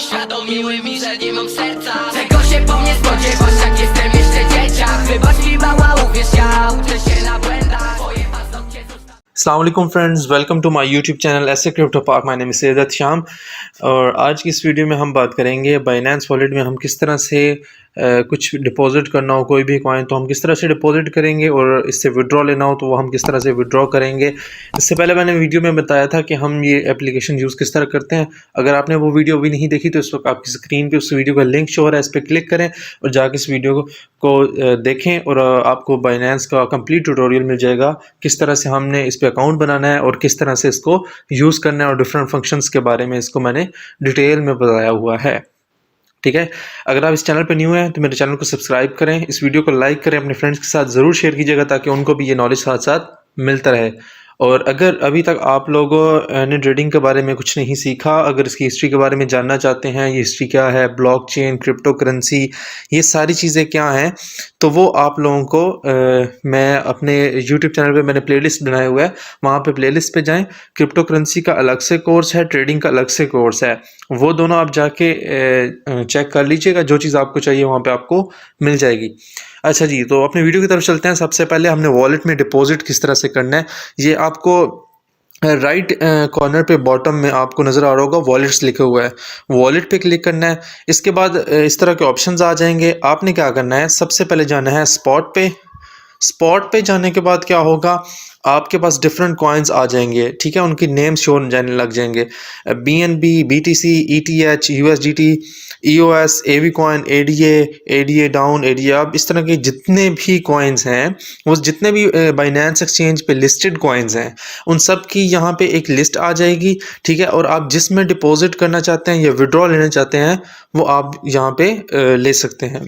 uświadomiły mi, że nie mam serca. Czego się po mnie spodziewasz, jak jestem jeszcze dzieciak? Wybacz mi mała, uwierz, ja uczę się na błędach. Twoje paznokcie zostały. अस्सलाम वालेकुम friends, welcome to my YouTube channel ऐसे crypto park. My name is Syed Shyam और आज की इस video में हम बात करेंगे बाइनेंस वॉलेट में हम किस तरह से कुछ डिपॉजिट करना हो कोई भी कॉइन तो हम किस तरह से डिपॉजिट करेंगे और इससे विड्रॉ लेना हो तो वो हम किस तरह से विड्रॉ करेंगे। इससे पहले मैंने वीडियो में बताया था कि हम ये एप्लीकेशन यूज़ किस तरह करते हैं। अगर आपने वो वीडियो अभी नहीं देखी तो इस वक्त आपकी स्क्रीन पे उस वीडियो का लिंक शो हो रहा है, इस पर क्लिक करें और जाकर इस वीडियो को देखें और आपको बाइनेंस का कंप्लीट ट्यूटोरियल मिल जाएगा किस तरह से हमने इस पर अकाउंट बनाना है और किस तरह से इसको यूज़ करना है और डिफरेंट फंक्शंस के बारे में इसको मैंने डिटेल में बताया हुआ है। ठीक है, अगर आप इस चैनल पर न्यू हैं तो मेरे चैनल को सब्सक्राइब करें, इस वीडियो को लाइक करें, अपने फ्रेंड्स के साथ ज़रूर शेयर कीजिएगा ताकि उनको भी ये नॉलेज साथ साथ मिलता रहे। और अगर अभी तक आप लोगों ने ट्रेडिंग के बारे में कुछ नहीं सीखा, अगर इसकी हिस्ट्री के बारे में जानना चाहते हैं, ये हिस्ट्री क्या है, ब्लॉकचेन, क्रिप्टो करेंसी, ये सारी चीज़ें क्या हैं, तो वो आप लोगों को मैं अपने यूट्यूब चैनल पे मैंने प्लेलिस्ट बनाया हुआ है, वहाँ पे प्लेलिस्ट पे जाएं। क्रिप्टो करेंसी का अलग से कोर्स है, ट्रेडिंग का अलग से कोर्स है, वो दोनों आप जाके चेक कर लीजिएगा। जो चीज़ आपको चाहिए वहाँ पे आपको मिल जाएगी। अच्छा जी, तो अपने वीडियो की तरफ चलते हैं। सबसे पहले हमने वॉलेट में डिपॉजिट किस तरह से करना है, ये आपको राइट कॉर्नर पे बॉटम में आपको नज़र आ रहा होगा वॉलेट्स लिखा हुआ है, वॉलेट पे क्लिक करना है। इसके बाद इस तरह के ऑप्शंस आ जाएंगे। आपने क्या करना है, सबसे पहले जाना है स्पॉट पे। स्पॉट पे जाने के बाद क्या होगा, आपके पास डिफरेंट कॉइन्स आ जाएंगे। ठीक है, उनकी नेम शो जाने लग जाएंगे, BNB, BTC, ETH, USDT, EOS, AV coin, ADA down, ADA up, इस तरह के जितने भी कॉइन्स हैं, वो जितने भी बाइनेंस एक्सचेंज पे लिस्टेड कॉइन्स हैं, उन सब की यहाँ पे एक लिस्ट आ जाएगी। ठीक है, और आप जिसमें डिपॉजिट करना चाहते हैं या विड्रॉ लेना चाहते हैं वो आप यहाँ पे ले सकते हैं।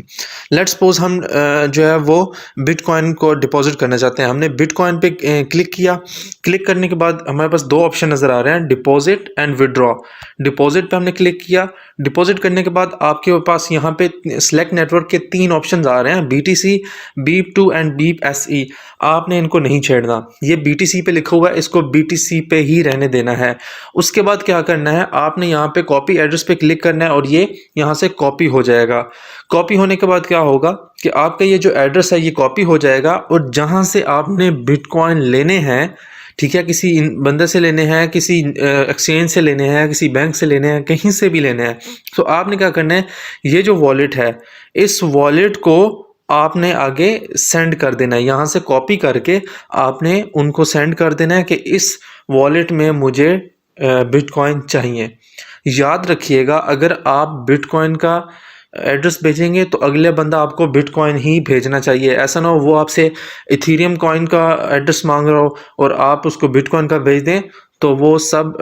लेट्स सपोज हम जो है वो बिटकॉइन को डिपॉजिट करना चाहते हैं। हमने बिटकॉइन पे क्लिक किया। क्लिक करने के बाद हमारे पास दो ऑप्शन नज़र आ रहे हैं, डिपॉजिट एंड विड्रॉ। डिपॉजिट पे हमने क्लिक किया। डिपॉजिट करने के बाद आपके पास यहाँ पे सिलेक्ट नेटवर्क के 3 ऑप्शन आ रहे हैं, BTC, BEP2 and BEP SE। आपने इनको नहीं छेड़ना, ये BTC पे लिखा हुआ है, इसको BTC पे ही रहने देना है। उसके बाद क्या करना है, आपने यहाँ पे कॉपी एड्रेस पे क्लिक करना है और ये यहाँ से कॉपी हो जाएगा। कॉपी होने के बाद क्या होगा कि आपका ये जो एड्रेस है ये कॉपी हो जाएगा और जहाँ से आपने बिटकॉइन लेने हैं, ठीक है, किसी बंदे से लेने हैं, किसी एक्सचेंज से लेने हैं, किसी बैंक से लेने हैं, कहीं से भी लेने हैं, तो आपने क्या करना है, ये जो वॉलेट है इस वॉलेट को आपने आगे सेंड कर देना है। यहाँ से कॉपी करके आपने उनको सेंड कर देना है कि इस वॉलेट में मुझे बिटकॉइन चाहिए। याद रखिएगा, अगर आप बिटकॉइन का एड्रेस भेजेंगे तो अगले बंदा आपको बिटकॉइन ही भेजना चाहिए। ऐसा ना हो वो आपसे इथीरियम कॉइन का एड्रेस मांग रहा हो और आप उसको बिटकॉइन का भेज दें तो वो सब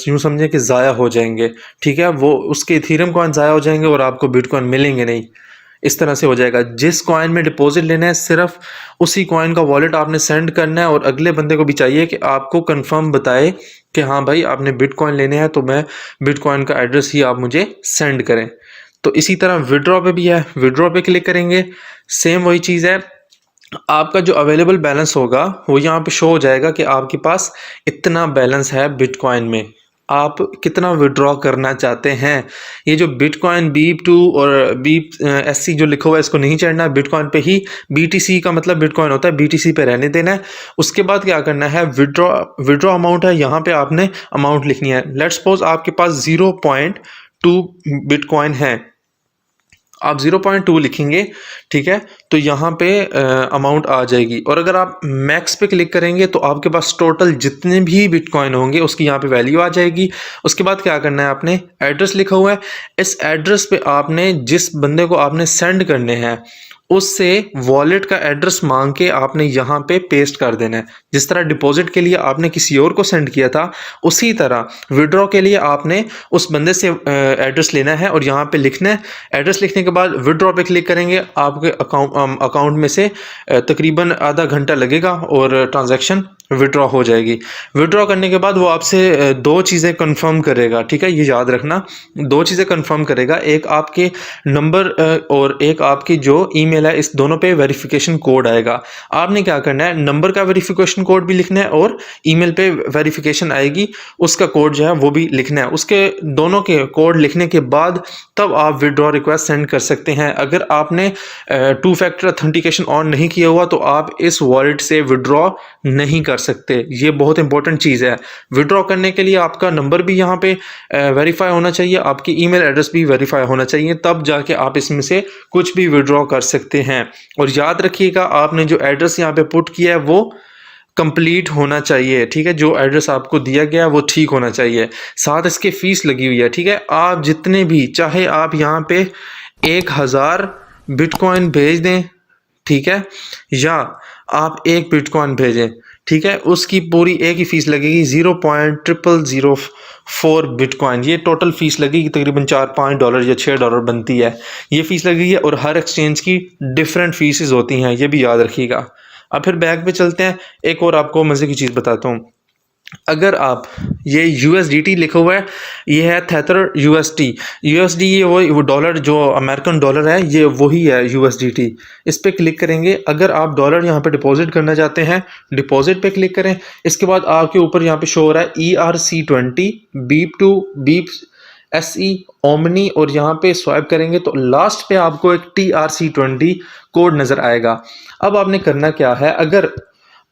यूँ समझें कि ज़ाया हो जाएंगे। ठीक है, वो उसके इथीरियम कॉइन ज़ाया हो जाएंगे और आपको बिटकॉइन मिलेंगे नहीं। इस तरह से हो जाएगा। जिस कॉइन में डिपॉजिट लेना है सिर्फ उसी कॉइन का वॉलेट आपने सेंड करना है और अगले बंदे को भी चाहिए कि आपको कंफर्म बताए कि हाँ भाई आपने बिटकॉइन लेने हैं तो मैं बिटकॉइन का एड्रेस ही आप मुझे सेंड करें। तो इसी तरह विड्रॉ पे भी है, विड्रॉ पे क्लिक करेंगे, सेम वही चीज़ है। आपका जो अवेलेबल बैलेंस होगा वो यहाँ पे शो हो जाएगा कि आपके पास इतना बैलेंस है बिटकॉइन में, आप कितना विड्रॉ करना चाहते हैं। ये जो बिटकॉइन BEP2 और BEP SE जो लिखा हुआ है इसको नहीं चढ़ना, बिटकॉइन पे ही, BTC का मतलब बिटकॉइन होता है, BTC पे रहने देना है। उसके बाद क्या करना है, विड्रॉ अमाउंट है, यहाँ पे आपने अमाउंट लिखनी है। लेट्स सपोज आपके पास 0.2 बिटकॉइन है, आप 0.2 लिखेंगे। ठीक है, तो यहाँ पे अमाउंट आ जाएगी और अगर आप मैक्स पे क्लिक करेंगे तो आपके पास टोटल जितने भी बिटकॉइन होंगे उसकी यहाँ पे वैल्यू आ जाएगी। उसके बाद क्या करना है, आपने एड्रेस लिखा हुआ है, इस एड्रेस पे आपने जिस बंदे को आपने सेंड करने हैं उससे वॉलेट का एड्रेस मांग के आपने यहाँ पे पेस्ट कर देना है। जिस तरह डिपॉजिट के लिए आपने किसी और को सेंड किया था, उसी तरह विड्रॉ के लिए आपने उस बंदे से एड्रेस लेना है और यहाँ पे लिखना है। एड्रेस लिखने के बाद विड्रॉ पे क्लिक करेंगे, आपके अकाउंट में से तकरीबन आधा घंटा लगेगा और ट्रांजैक्शन विड्रॉ हो जाएगी। विड्रॉ करने के बाद वो आपसे दो चीज़ें कंफर्म करेगा, ठीक है, ये याद रखना, दो चीज़ें कंफर्म करेगा, एक आपके नंबर और एक आपकी जो ईमेल है, इस दोनों पे वेरिफिकेशन कोड आएगा। आपने क्या करना है, नंबर का वेरिफिकेशन कोड भी लिखना है और ईमेल पे वेरिफिकेशन आएगी उसका कोड जो है वो भी लिखना है। उसके दोनों के कोड लिखने के बाद तब आप विड्रॉ रिक्वेस्ट सेंड कर सकते हैं। अगर आपने 2 फैक्टर ऑथेंटिकेशन ऑन नहीं किया हुआ तो आप इस वॉलेट से विड्रॉ नहीं कर सकते। ये बहुत इंपॉर्टेंट चीज़ है। विड्रॉ करने के लिए आपका नंबर भी यहाँ पे वेरीफाई होना चाहिए, आपकी ईमेल एड्रेस भी वेरीफाई होना चाहिए, तब जाके आप इसमें से कुछ भी विड्रॉ कर सकते हैं। और याद रखिएगा, आपने जो एड्रेस यहाँ पे पुट किया है वो कंप्लीट होना चाहिए, ठीक है, जो एड्रेस आपको दिया गया वो ठीक होना चाहिए, साथ इसके फीस लगी हुई है, ठीक है। आप जितने भी, चाहे आप यहाँ पे 1000 बिटकॉइन भेज दें, ठीक है, या आप 1 बिटकॉइन भेजें, ठीक है, उसकी पूरी एक ही फीस लगेगी 0.0004 बिटकॉइन। ये टोटल फीस लगेगी तकरीबन $4-5 या $6 बनती है, ये फीस लगेगी। और हर एक्सचेंज की डिफरेंट फीसेस होती हैं, ये भी याद रखिएगा। अब फिर बैक पे चलते हैं, एक और आपको मज़े की चीज़ बताता हूँ। अगर आप ये USDT लिखा हुआ है, ये है थेथर USD, ये वो डॉलर जो अमेरिकन डॉलर है, ये वही है USDT। इस पर क्लिक करेंगे। अगर आप डॉलर यहाँ पे डिपॉजिट करना चाहते हैं, डिपॉजिट पे क्लिक करें। इसके बाद आपके ऊपर यहाँ पे शो हो रहा है ERC20 BEEP2 BEEP SE omni, और यहाँ पे स्वाइप करेंगे तो लास्ट पे आपको एक TRC20 कोड नज़र आएगा। अब आपने करना क्या है, अगर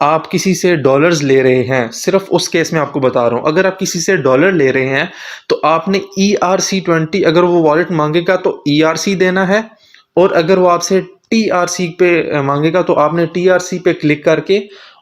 आप किसी से डॉलर्स ले रहे हैं, सिर्फ उस केस में आपको बता रहा हूं, अगर आप किसी से डॉलर ले रहे हैं तो आपने ERC20, अगर वो वॉलेट मांगेगा तो ERC देना है, और अगर वो आपसे TRC पे मांगेगा तो आपने TRC पे क्लिक करके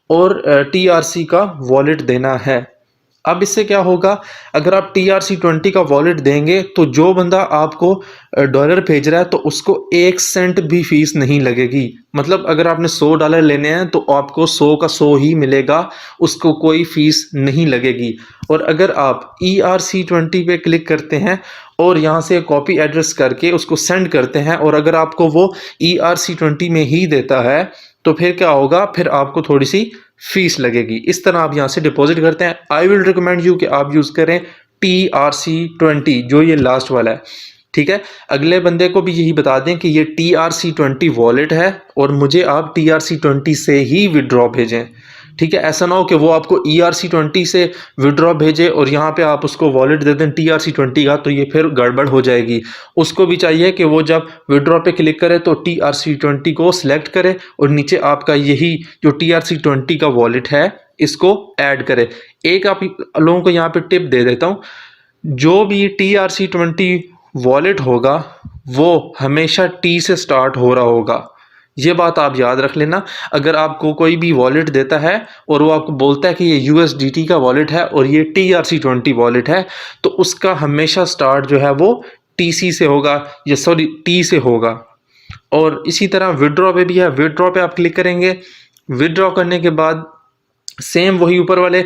और TRC का वॉलेट देना है। अब इससे क्या होगा, अगर आप TRC20 का वॉलेट देंगे तो जो बंदा आपको डॉलर भेज रहा है तो उसको 1 सेंट भी फीस नहीं लगेगी। मतलब अगर आपने $100 लेने हैं तो आपको 100 का 100 ही मिलेगा, उसको कोई फीस नहीं लगेगी। और अगर आप ERC20 पे क्लिक करते हैं और यहाँ से कॉपी एड्रेस करके उसको सेंड करते हैं, और अगर आपको वो ERC20 में ही देता है तो फिर क्या होगा, फिर आपको थोड़ी सी फीस लगेगी। इस तरह आप यहाँ से डिपॉजिट करते हैं। आई विल रिकमेंड यू कि आप यूज़ करें TRC20, जो ये लास्ट वाला है, ठीक है। अगले बंदे को भी यही बता दें कि ये TRC20 वॉलेट है और मुझे आप TRC20 से ही विड्रॉ भेजें, ठीक है। ऐसा ना हो कि वो आपको ERC20 से विड्रॉ भेजे और यहाँ पे आप उसको वॉलेट दे दें TRC20 का, तो ये फिर गड़बड़ हो जाएगी। उसको भी चाहिए कि वो जब विड्रॉ पे क्लिक करे तो TRC20 को सिलेक्ट करे और नीचे आपका यही जो TRC20 का वॉलेट है इसको ऐड करे। एक आप लोगों को यहाँ पे टिप दे देता हूँ, जो भी TRC20 वॉलेट होगा वो हमेशा T से स्टार्ट हो रहा होगा, ये बात आप याद रख लेना। अगर आपको कोई भी वॉलेट देता है और वो आपको बोलता है कि ये USDT का वॉलेट है और ये TRC20 वॉलेट है, तो उसका हमेशा स्टार्ट जो है वो TC से होगा, या सॉरी T से होगा। और इसी तरह विड्रॉ पे भी है। विड्रॉ पे आप क्लिक करेंगे। विड्रॉ करने के बाद सेम वही ऊपर वाले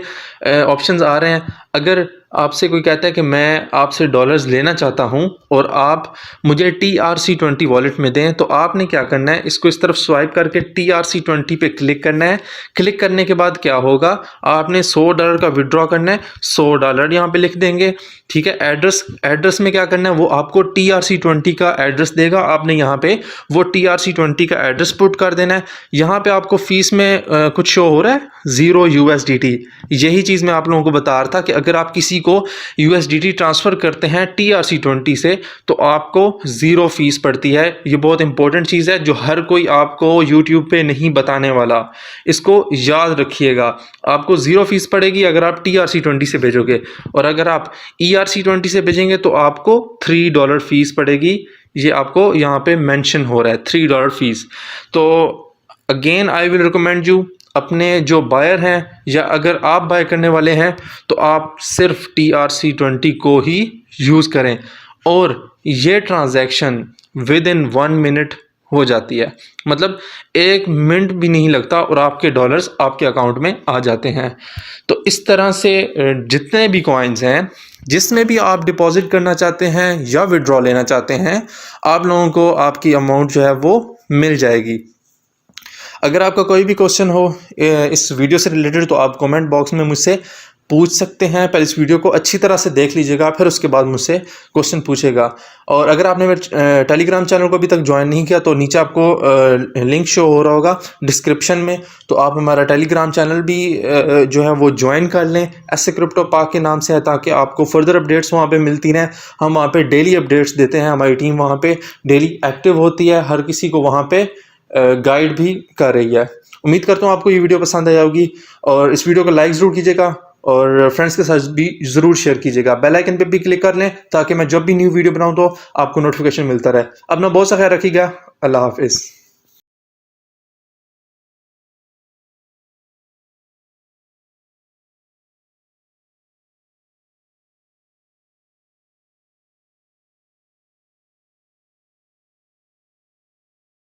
ऑप्शंस आ रहे हैं। अगर आपसे कोई कहता है कि मैं आपसे डॉलर्स लेना चाहता हूं और आप मुझे TRC20 वॉलेट में दें, तो आपने क्या करना है, इसको इस तरफ स्वाइप करके TRC20 पे क्लिक करना है। क्लिक करने के बाद क्या होगा, आपने $100 का विड्रॉ करना है, $100 यहाँ पे लिख देंगे, ठीक है। एड्रेस में क्या करना है, वो आपको TRC20 का एड्रेस देगा, आपने यहाँ पे वो TRC20 का एड्रेस पुट कर देना है। यहाँ पे आपको फीस में कुछ शो हो रहा है $0 USDT। यही चीज़ मैं आप लोगों को बता रहा था कि अगर आप किसी को USDT ट्रांसफ़र करते हैं TRC20 से तो आपको 0 फीस पड़ती है। ये बहुत इंपॉर्टेंट चीज़ है जो हर कोई आपको YouTube पे नहीं बताने वाला, इसको याद रखिएगा। आपको 0 फीस पड़ेगी अगर आप TRC20 से भेजोगे, और अगर आप ERC20 से भेजेंगे तो आपको $3 फीस पड़ेगी। ये आपको यहाँ पे मेंशन हो रहा है $3 फीस। तो again I will recommend you, अपने जो बायर हैं या अगर आप बाय करने वाले हैं तो आप सिर्फ TRC20 को ही यूज़ करें, और ये ट्रांजैक्शन विद इन 1 मिनट हो जाती है। मतलब 1 मिनट भी नहीं लगता और आपके डॉलर्स आपके अकाउंट में आ जाते हैं। तो इस तरह से जितने भी कॉइन्स हैं जिसमें भी आप डिपॉजिट करना चाहते हैं या विड्रॉ लेना चाहते हैं, आप लोगों को आपकी अमाउंट जो है वो मिल जाएगी। अगर आपका कोई भी क्वेश्चन हो इस वीडियो से रिलेटेड तो आप कमेंट बॉक्स में मुझसे पूछ सकते हैं। पहले इस वीडियो को अच्छी तरह से देख लीजिएगा, फिर उसके बाद मुझसे क्वेश्चन पूछेगा। और अगर आपने मेरे टेलीग्राम चैनल को अभी तक ज्वाइन नहीं किया तो नीचे आपको लिंक शो हो रहा होगा डिस्क्रिप्शन में, तो आप हमारा टेलीग्राम चैनल भी जो है वो ज्वाइन कर लें, ऐसे क्रिप्टो पाक के नाम से है, ताकि आपको फर्दर अपडेट्स वहाँ पे मिलती रहें। हम वहाँ पे डेली अपडेट्स देते हैं, हमारी टीम वहाँ पे डेली एक्टिव होती है, हर किसी को वहाँ पे गाइड भी कर रही है। उम्मीद करता हूँ आपको ये वीडियो पसंद आई होगी, और इस वीडियो को लाइक ज़रूर कीजिएगा और फ्रेंड्स के साथ भी ज़रूर शेयर कीजिएगा। बेल आइकन पे भी क्लिक कर लें ताकि मैं जब भी न्यू वीडियो बनाऊँ तो आपको नोटिफिकेशन मिलता रहे। अपना बहुत सा ख्याल रखिएगा। अल्लाह हाफिज़।